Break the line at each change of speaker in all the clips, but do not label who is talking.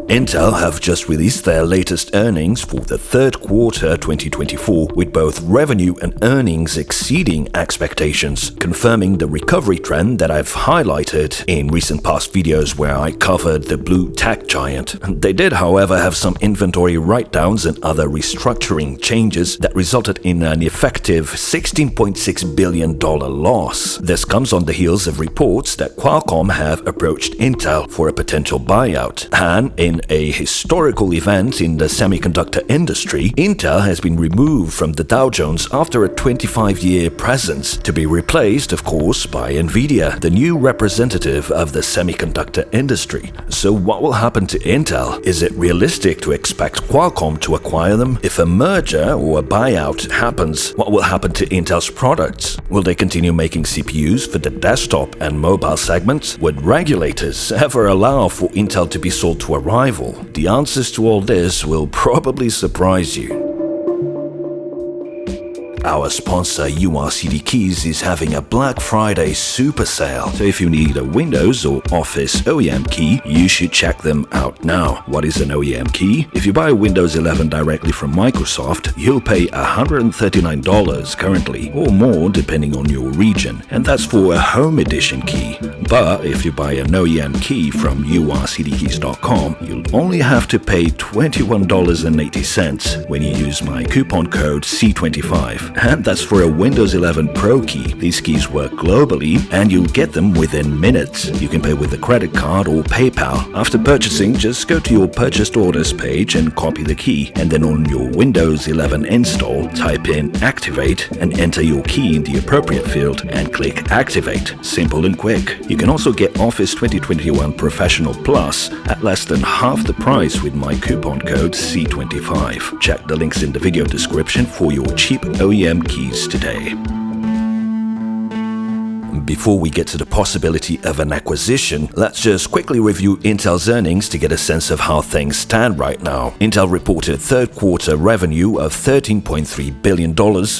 Intel have just released their latest earnings for the third quarter 2024, with both revenue and earnings exceeding expectations, confirming the recovery trend that I've highlighted in recent past videos where I covered the blue tech giant. They did, however, have some inventory write-downs and other restructuring changes that resulted in an effective $16.6 billion loss. This comes on the heels of reports that Qualcomm have approached Intel for a potential buyout, and in a historical event in the semiconductor industry, Intel has been removed from the Dow Jones after a 25-year presence, to be replaced, of course, by Nvidia, the new representative of the semiconductor industry. So what will happen to Intel? Is it realistic to expect Qualcomm to acquire them? If a merger or a buyout happens, what will happen to Intel's products? Will they continue making CPUs for the desktop and mobile segments? Would regulators ever allow for Intel to be sold to a rival? The answers to all this will probably surprise you. Our sponsor URCD Keys is having a Black Friday super sale, so if you need a Windows or Office OEM key, you should check them out now. What is an OEM key? If you buy Windows 11 directly from Microsoft, you'll pay $139 currently, or more depending on your region, and that's for a home edition key. But if you buy an OEM key from urcdkeys.com, you'll only have to pay $21.80 when you use my coupon code C25. And that's for a Windows 11 Pro key. These keys work globally and you'll get them within minutes. You can pay with a credit card or PayPal. After purchasing, just go to your purchased orders page and copy the key. And then on your Windows 11 install, type in Activate and enter your key in the appropriate field and click Activate. Simple and quick. You can also get Office 2021 Professional Plus at less than half the price with my coupon code C25. Check the links in the video description for your cheap OEM keys today. Before we get to the possibility of an acquisition, let's just quickly review Intel's earnings to get a sense of how things stand right now. Intel reported third quarter revenue of $13.3 billion,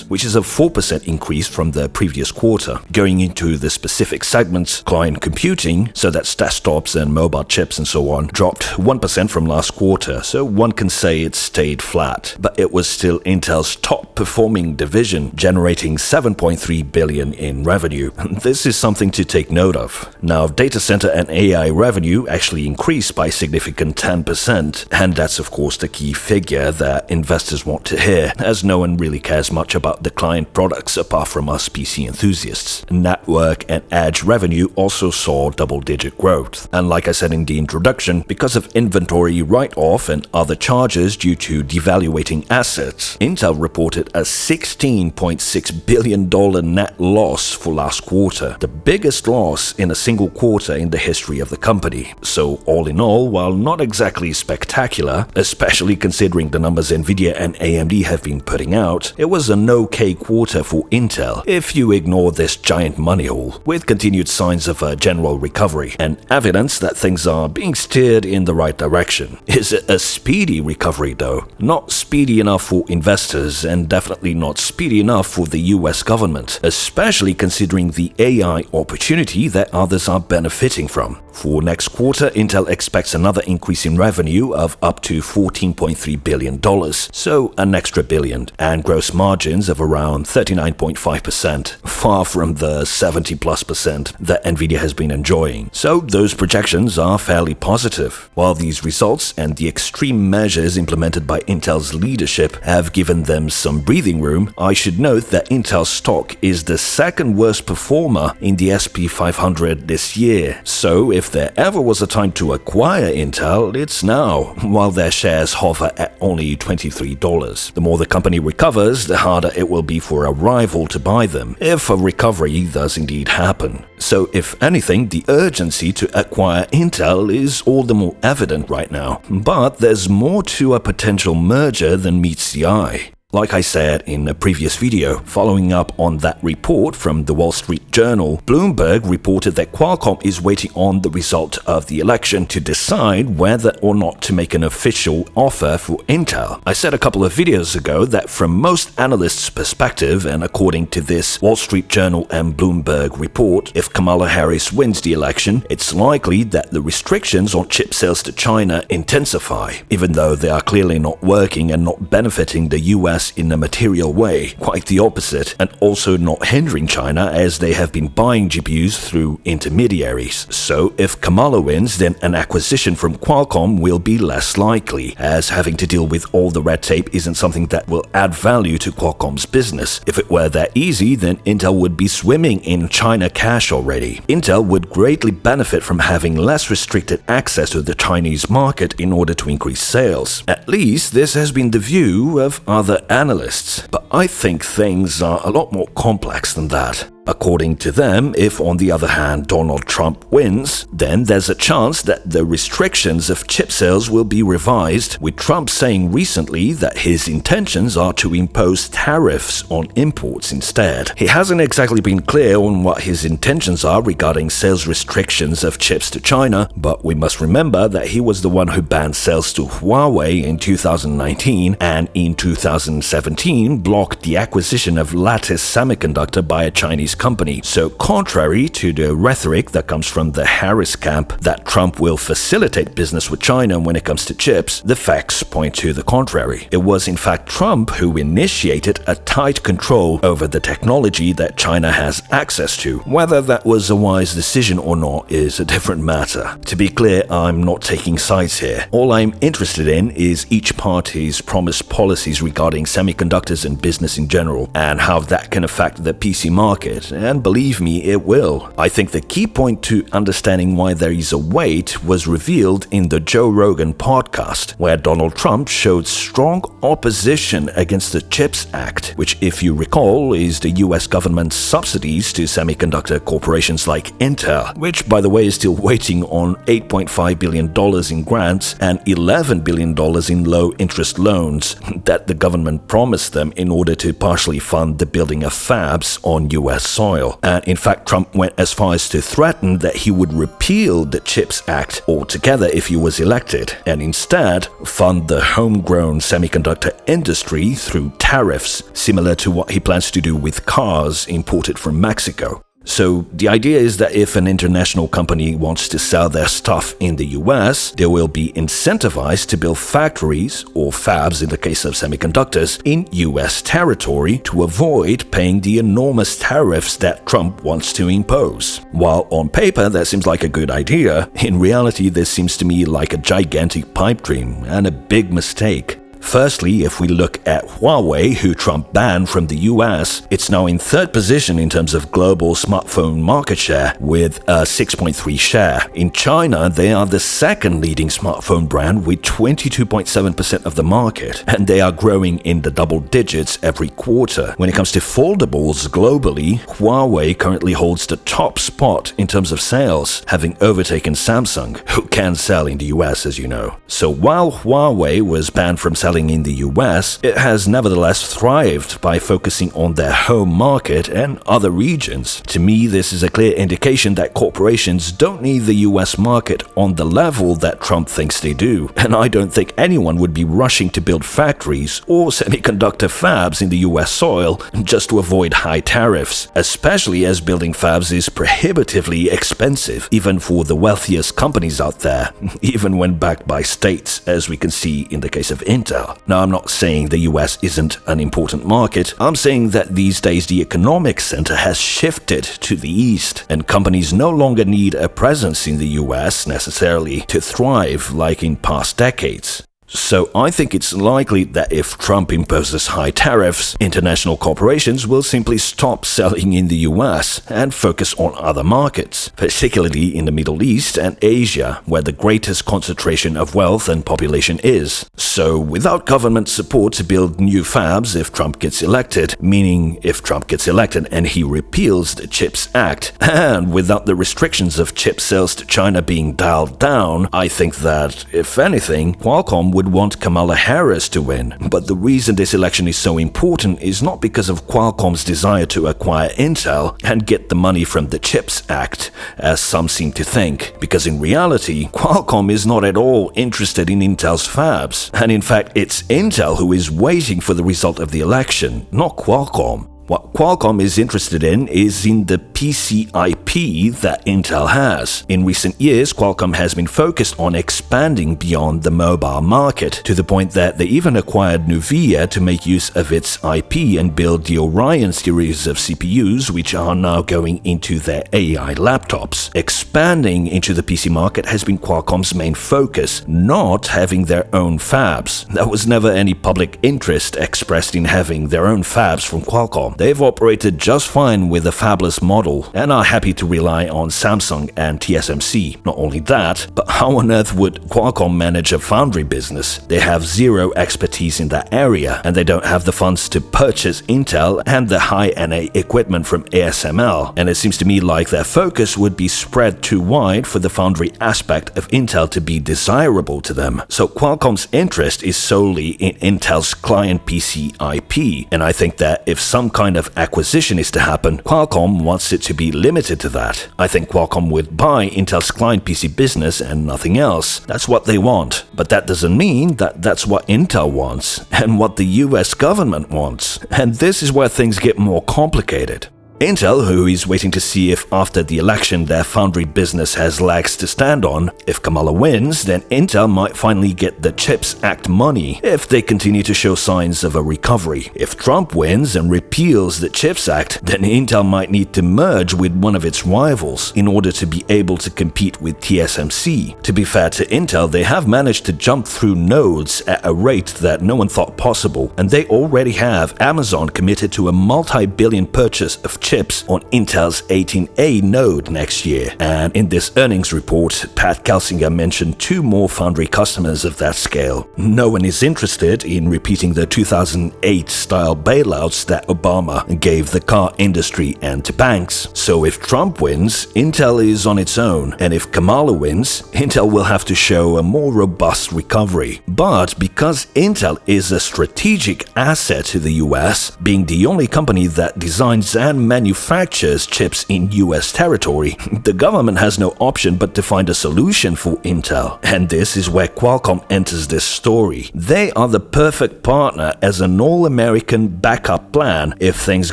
which is a 4% increase from the previous quarter. Going into the specific segments, client computing, so that's desktops and mobile chips and so on, dropped 1% from last quarter, so one can say it stayed flat. But it was still Intel's top performing division, generating $7.3 billion in revenue. This is something to take note of. Now, data center and AI revenue actually increased by a significant 10%, and that's of course the key figure that investors want to hear, as no one really cares much about the client products apart from us PC enthusiasts. Network and edge revenue also saw double-digit growth. And like I said in the introduction, because of inventory write-off and other charges due to devaluating assets, Intel reported a $16.6 billion net loss for last quarter, the biggest loss in a single quarter in the history of the company. So all in all, while not exactly spectacular, especially considering the numbers Nvidia and AMD have been putting out, it was an okay quarter for Intel if you ignore this giant money hole, with continued signs of a general recovery and evidence that things are being steered in the right direction. Is it a speedy recovery though? Not speedy enough for investors and definitely not speedy enough for the US government, especially considering the AI opportunity that others are benefiting from. For next quarter, Intel expects another increase in revenue of up to $14.3 billion, so an extra billion, and gross margins of around 39.5%, far from the 70+% that Nvidia has been enjoying. So those projections are fairly positive. While these results and the extreme measures implemented by Intel's leadership have given them some breathing room, I should note that Intel stock is the second worst performer in the SP 500 this year. So if there ever was a time to acquire Intel, it's now, while their shares hover at only $23. The more the company recovers, the harder it will be for a rival to buy them, if a recovery does indeed happen. So if anything, the urgency to acquire Intel is all the more evident right now. But there's more to a potential merger than meets the eye. Like I said in a previous video, following up on that report from the Wall Street Journal, Bloomberg reported that Qualcomm is waiting on the result of the election to decide whether or not to make an official offer for Intel. I said a couple of videos ago that from most analysts' perspective, and according to this Wall Street Journal and Bloomberg report, if Kamala Harris wins the election, it's likely that the restrictions on chip sales to China intensify, even though they are clearly not working and not benefiting the US in a material way, quite the opposite, and also not hindering China as they have been buying GPUs through intermediaries. So if Kamala wins, then an acquisition from Qualcomm will be less likely, as having to deal with all the red tape isn't something that will add value to Qualcomm's business. If it were that easy, then Intel would be swimming in China cash already. Intel would greatly benefit from having less restricted access to the Chinese market in order to increase sales. At least this has been the view of other analysts, but I think things are a lot more complex than that. According to them, if on the other hand Donald Trump wins, then there's a chance that the restrictions of chip sales will be revised, with Trump saying recently that his intentions are to impose tariffs on imports instead. He hasn't exactly been clear on what his intentions are regarding sales restrictions of chips to China, but we must remember that he was the one who banned sales to Huawei in 2019 and in 2017 blocked the acquisition of Lattice Semiconductor by a Chinese company. So contrary to the rhetoric that comes from the Harris camp that Trump will facilitate business with China when it comes to chips, the facts point to the contrary. It was in fact Trump who initiated a tight control over the technology that China has access to. Whether that was a wise decision or not is a different matter. To be clear, I'm not taking sides here. All I'm interested in is each party's promised policies regarding semiconductors and business in general, and how that can affect the PC market. And believe me, it will. I think the key point to understanding why there is a wait was revealed in the Joe Rogan podcast, where Donald Trump showed strong opposition against the CHIPS Act, which, if you recall, is the US government's subsidies to semiconductor corporations like Intel, which, by the way, is still waiting on $8.5 billion in grants and $11 billion in low-interest loans that the government promised them in order to partially fund the building of fabs on US soil. And in fact, Trump went as far as to threaten that he would repeal the CHIPS Act altogether if he was elected, and instead fund the homegrown semiconductor industry through tariffs, similar to what he plans to do with cars imported from Mexico. So the idea is that if an international company wants to sell their stuff in the US, they will be incentivized to build factories, or fabs in the case of semiconductors, in US territory to avoid paying the enormous tariffs that Trump wants to impose. While on paper that seems like a good idea, in reality this seems to me like a gigantic pipe dream and a big mistake. Firstly, if we look at Huawei, who Trump banned from the US, it's now in third position in terms of global smartphone market share with a 6.3 share. In China, they are the second leading smartphone brand with 22.7% of the market, and they are growing in the double digits every quarter. When it comes to foldables globally, Huawei currently holds the top spot in terms of sales, having overtaken Samsung, who can sell in the US, as you know. So while Huawei was banned from selling in the US, it has nevertheless thrived by focusing on their home market and other regions. To me, this is a clear indication that corporations don't need the US market on the level that Trump thinks they do, and I don't think anyone would be rushing to build factories or semiconductor fabs in the US soil just to avoid high tariffs, especially as building fabs is prohibitively expensive, even for the wealthiest companies out there, even when backed by states, as we can see in the case of Intel. Now, I'm not saying the US isn't an important market. I'm saying that these days the economic center has shifted to the east, and companies no longer need a presence in the US necessarily to thrive like in past decades. So I think it's likely that if Trump imposes high tariffs, international corporations will simply stop selling in the US and focus on other markets, particularly in the Middle East and Asia, where the greatest concentration of wealth and population is. So without government support to build new fabs if Trump gets elected, meaning if Trump gets elected and he repeals the CHIPS Act, and without the restrictions of chip sales to China being dialed down, I think that, if anything, Qualcomm would want Kamala Harris to win. But the reason this election is so important is not because of Qualcomm's desire to acquire Intel and get the money from the CHIPS Act, as some seem to think. Because in reality, Qualcomm is not at all interested in Intel's fabs. And in fact, it's Intel who is waiting for the result of the election, not Qualcomm. What Qualcomm is interested in is in the PC IP that Intel has. In recent years, Qualcomm has been focused on expanding beyond the mobile market, to the point that they even acquired Nuvia to make use of its IP and build the Orion series of CPUs, which are now going into their AI laptops. Expanding into the PC market has been Qualcomm's main focus, not having their own fabs. There was never any public interest expressed in having their own fabs from Qualcomm. They've operated just fine with a fabless model and are happy to rely on Samsung and TSMC. Not only that, but how on earth would Qualcomm manage a foundry business? They have zero expertise in that area, and they don't have the funds to purchase Intel and the high-NA equipment from ASML. And it seems to me like their focus would be spread too wide for the foundry aspect of Intel to be desirable to them. So Qualcomm's interest is solely in Intel's client PC IP, and I think that if some kind of acquisition is to happen, Qualcomm wants it to be limited to that. I think Qualcomm would buy Intel's client PC business and nothing else. That's what they want. But that doesn't mean that that's what Intel wants and what the US government wants. And this is where things get more complicated. Intel, who is waiting to see if after the election their foundry business has legs to stand on. If Kamala wins, then Intel might finally get the CHIPS Act money if they continue to show signs of a recovery. If Trump wins and repeals the CHIPS Act, then Intel might need to merge with one of its rivals in order to be able to compete with TSMC. To be fair to Intel, they have managed to jump through nodes at a rate that no one thought possible, and they already have Amazon committed to a multi-billion purchase of chips on Intel's 18A node next year. And in this earnings report, Pat Gelsinger mentioned 2 more foundry customers of that scale. No one is interested in repeating the 2008-style bailouts that Obama gave the car industry and to banks. So if Trump wins, Intel is on its own, and if Kamala wins, Intel will have to show a more robust recovery. But because Intel is a strategic asset to the US, being the only company that designs and manufactures chips in US territory, the government has no option but to find a solution for Intel. And this is where Qualcomm enters this story. They are the perfect partner as an all-American backup plan if things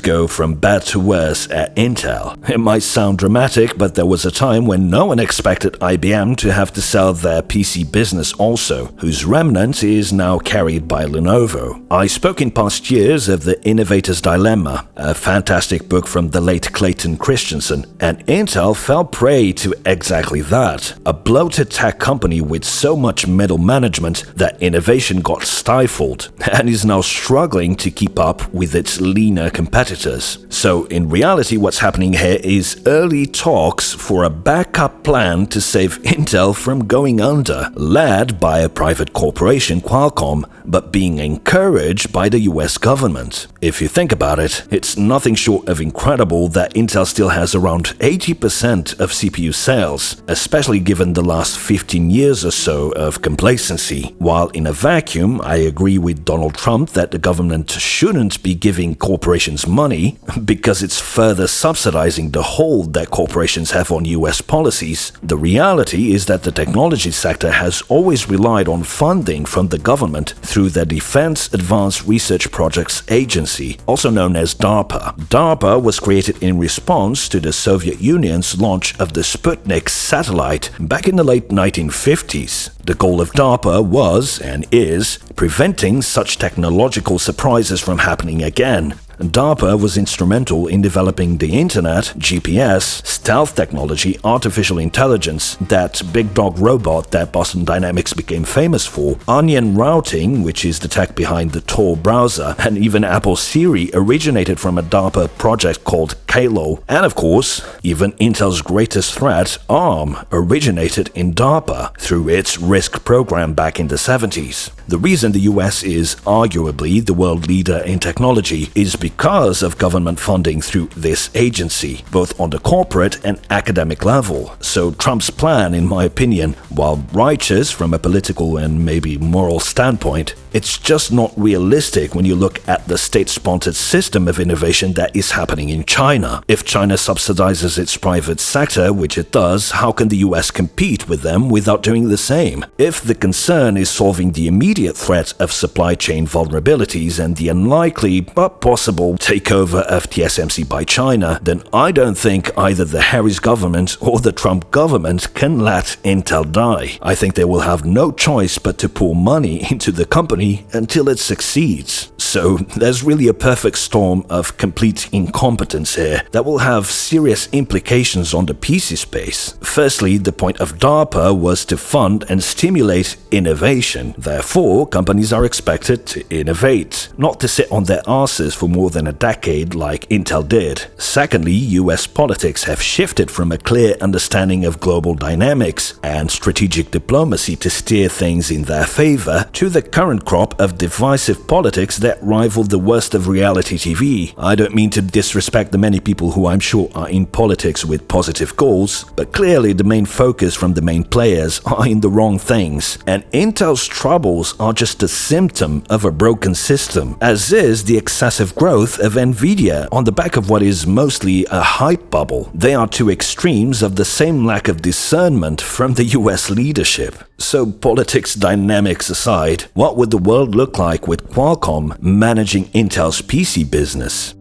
go from bad to worse at Intel. It might sound dramatic, but there was a time when no one expected IBM to have to sell their PC business also, whose remnant is now carried by Lenovo. I spoke in past years of The Innovator's Dilemma, a fantastic book from the late Clayton Christensen, and Intel fell prey to exactly that. A bloated tech company with so much middle management that innovation got stifled and is now struggling to keep up with its leaner competitors. So in reality, what's happening here is early talks for a backup plan to save Intel from going under, led by a private corporation, Qualcomm, but being encouraged by the US government. If you think about it, it's nothing short of incredible that Intel still has around 80% of CPU sales, especially given the last 15 years or so of complacency. While in a vacuum, I agree with Donald Trump that the government shouldn't be giving corporations money because it's further subsidizing the hold that corporations have on US policies. The reality is that the technology sector has always relied on funding from the government through the Defense Advanced Research Projects Agency, also known as DARPA. DARPA was created in response to the Soviet Union's launch of the Sputnik satellite back in the late 1950s. The goal of DARPA was, and is, preventing such technological surprises from happening again. DARPA was instrumental in developing the internet, GPS, stealth technology, artificial intelligence, that big dog robot that Boston Dynamics became famous for, onion routing, which is the tech behind the Tor browser, and even Apple Siri originated from a DARPA project called Kalo. And of course, even Intel's greatest threat, ARM, originated in DARPA through its RISC program back in the 70s. The reason the US is arguably the world leader in technology is because of government funding through this agency, both on the corporate and academic level. So Trump's plan, in my opinion, while righteous from a political and maybe moral standpoint, it's just not realistic when you look at the state-sponsored system of innovation that is happening in China. If China subsidizes its private sector, which it does, how can the US compete with them without doing the same? If the concern is solving the immediate threat of supply chain vulnerabilities and the unlikely but possible takeover of TSMC by China, then I don't think either the Harris government or the Trump government can let Intel die. I think they will have no choice but to pour money into the company until it succeeds. So there's really a perfect storm of complete incompetence here that will have serious implications on the PC space. Firstly, the point of DARPA was to fund and stimulate innovation. Therefore, companies are expected to innovate, not to sit on their asses for more than a decade like Intel did. Secondly, US politics have shifted from a clear understanding of global dynamics and strategic diplomacy to steer things in their favor to the current crop of divisive politics that rival the worst of reality TV. I don't mean to disrespect the many people who I'm sure are in politics with positive goals, but clearly the main focus from the main players are in the wrong things, and Intel's troubles are just a symptom of a broken system, as is the excessive growth of Nvidia on the back of what is mostly a hype bubble. They are two extremes of the same lack of discernment from the US leadership. So politics dynamics aside, what would the world look like with Qualcomm managing Intel's PC business?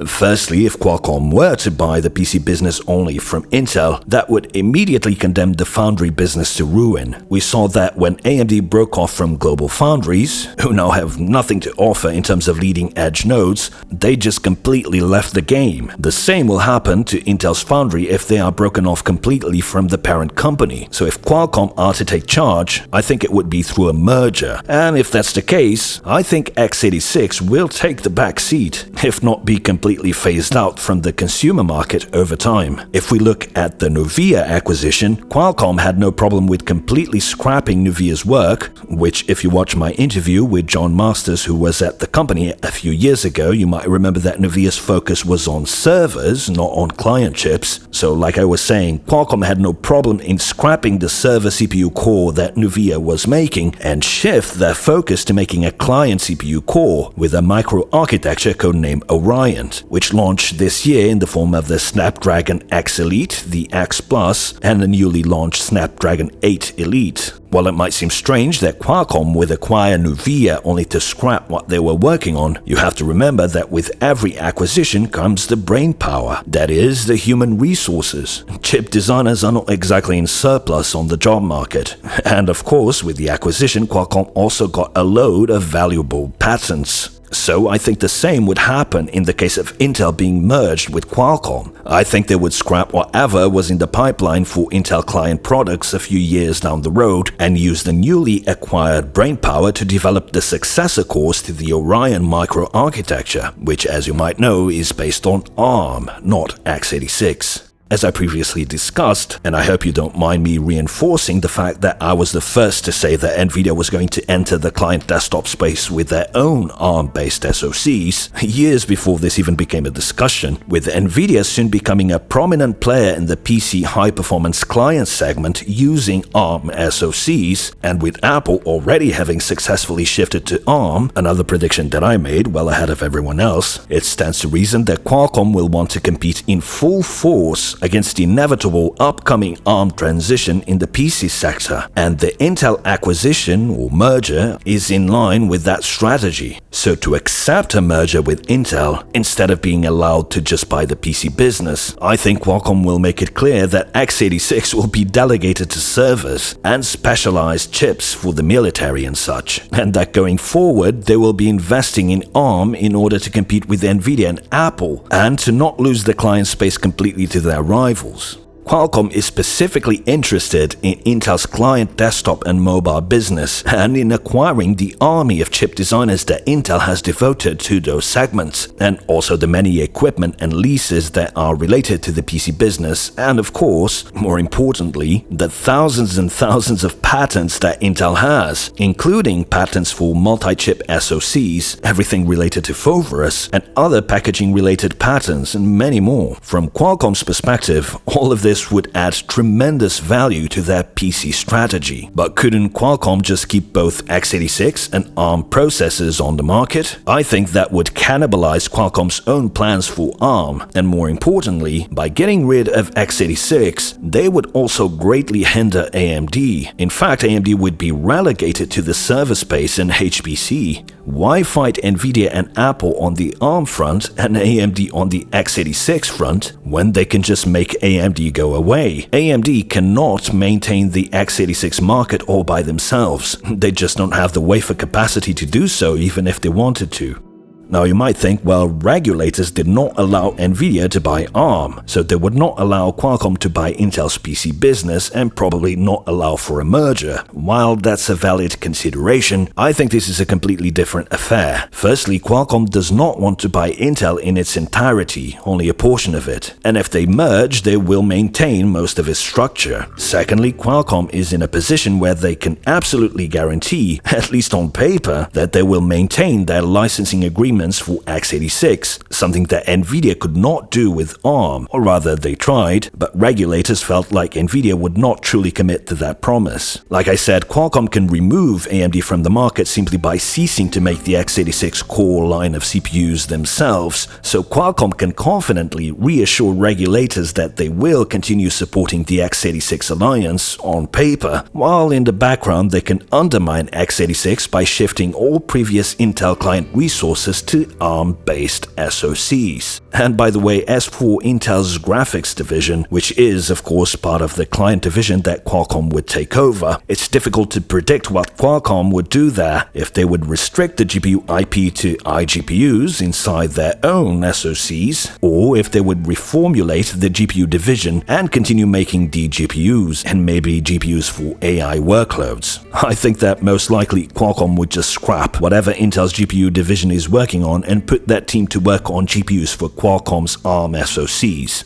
Firstly, if Qualcomm were to buy the PC business only from Intel, that would immediately condemn the foundry business to ruin. We saw that when AMD broke off from Global Foundries, who now have nothing to offer in terms of leading-edge nodes, they just completely left the game. The same will happen to Intel's foundry if they are broken off completely from the parent company. So if Qualcomm are to take charge, I think it would be through a merger. And if that's the case, I think x86 will take the back seat, if not be completely phased out from the consumer market over time. If we look at the Nuvia acquisition, Qualcomm had no problem with completely scrapping Nuvia's work, which if you watch my interview with John Masters, who was at the company a few years ago, you might remember that Nuvia's focus was on servers, not on client chips. So like I was saying, Qualcomm had no problem in scrapping the server CPU core that Nuvia was making and shift their focus to making a client CPU core with a microarchitecture codenamed Orion, which launched this year in the form of the Snapdragon X Elite, the X Plus, and the newly launched Snapdragon 8 Elite. While it might seem strange that Qualcomm would acquire Nuvia only to scrap what they were working on, you have to remember that with every acquisition comes the brain power, that is, the human resources. Chip designers are not exactly in surplus on the job market. And of course, with the acquisition, Qualcomm also got a load of valuable patents. So I think the same would happen in the case of Intel being merged with Qualcomm. I think they would scrap whatever was in the pipeline for Intel client products a few years down the road and use the newly acquired brainpower to develop the successor cores to the Orion microarchitecture, which, as you might know, is based on ARM, not x86. As I previously discussed, and I hope you don't mind me reinforcing the fact that I was the first to say that Nvidia was going to enter the client desktop space with their own ARM-based SoCs, years before this even became a discussion, with Nvidia soon becoming a prominent player in the PC high-performance client segment using ARM SoCs, and with Apple already having successfully shifted to ARM, another prediction that I made well ahead of everyone else, it stands to reason that Qualcomm will want to compete in full force against the inevitable upcoming ARM transition in the PC sector, and the Intel acquisition or merger is in line with that strategy. So to accept a merger with Intel, instead of being allowed to just buy the PC business, I think Qualcomm will make it clear that x86 will be delegated to servers and specialized chips for the military and such, and that going forward they will be investing in ARM in order to compete with Nvidia and Apple, and to not lose the client space completely to their rivals. Qualcomm is specifically interested in Intel's client desktop and mobile business and in acquiring the army of chip designers that Intel has devoted to those segments, and also the many equipment and leases that are related to the PC business, and of course, more importantly, the thousands and thousands of patents that Intel has, including patents for multi-chip SoCs, everything related to Foveros, and other packaging-related patents, and many more. From Qualcomm's perspective, all of this would add tremendous value to their PC strategy. But couldn't Qualcomm just keep both x86 and ARM processors on the market? I think that would cannibalize Qualcomm's own plans for ARM, and more importantly, by getting rid of x86, they would also greatly hinder AMD. In fact, AMD would be relegated to the server space in HPC. Why fight Nvidia and Apple on the ARM front and AMD on the x86 front when they can just make AMD go away? AMD cannot maintain the x86 market all by themselves. They just don't have the wafer capacity to do so even if they wanted to. Now you might think, well, regulators did not allow Nvidia to buy ARM, so they would not allow Qualcomm to buy Intel's PC business and probably not allow for a merger. While that's a valid consideration, I think this is a completely different affair. Firstly, Qualcomm does not want to buy Intel in its entirety, only a portion of it. And if they merge, they will maintain most of its structure. Secondly, Qualcomm is in a position where they can absolutely guarantee, at least on paper, that they will maintain their licensing agreement for x86, something that Nvidia could not do with ARM, or rather they tried, but regulators felt like Nvidia would not truly commit to that promise. Like I said, Qualcomm can remove AMD from the market simply by ceasing to make the x86 core line of CPUs themselves, so Qualcomm can confidently reassure regulators that they will continue supporting the x86 alliance on paper, while in the background they can undermine x86 by shifting all previous Intel client resources to ARM-based SoCs. And by the way, as for Intel's graphics division, which is of course part of the client division that Qualcomm would take over, it's difficult to predict what Qualcomm would do there, if they would restrict the GPU IP to iGPUs inside their own SoCs, or if they would reformulate the GPU division and continue making DGPUs and maybe GPUs for AI workloads. I think that most likely Qualcomm would just scrap whatever Intel's GPU division is working on and put that team to work on GPUs for Qualcomm's ARM SoCs.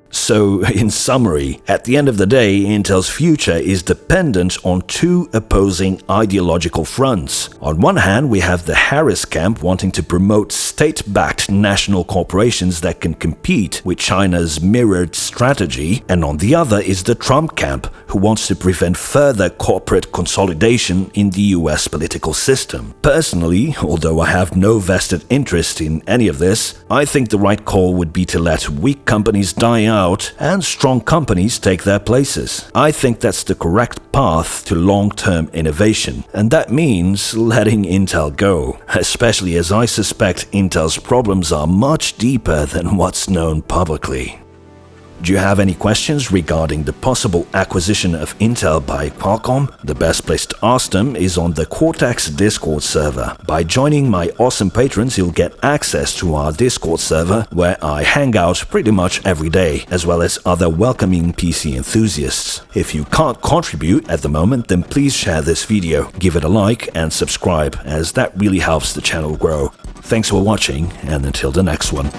So, in summary, at the end of the day, Intel's future is dependent on two opposing ideological fronts. On one hand, we have the Harris camp wanting to promote state-backed national corporations that can compete with China's mirrored strategy, and on the other is the Trump camp, who wants to prevent further corporate consolidation in the US political system. Personally, although I have no vested interest in any of this, I think the right call would be to let weak companies die out and strong companies take their places. I think that's the correct path to long-term innovation, and that means letting Intel go, especially as I suspect Intel's problems are much deeper than what's known publicly. Do you have any questions regarding the possible acquisition of Intel by Qualcomm? The best place to ask them is on the Cortex Discord server. By joining my awesome patrons, you'll get access to our Discord server, where I hang out pretty much every day, as well as other welcoming PC enthusiasts. If you can't contribute at the moment, then please share this video, give it a like and subscribe, as that really helps the channel grow. Thanks for watching, and until the next one.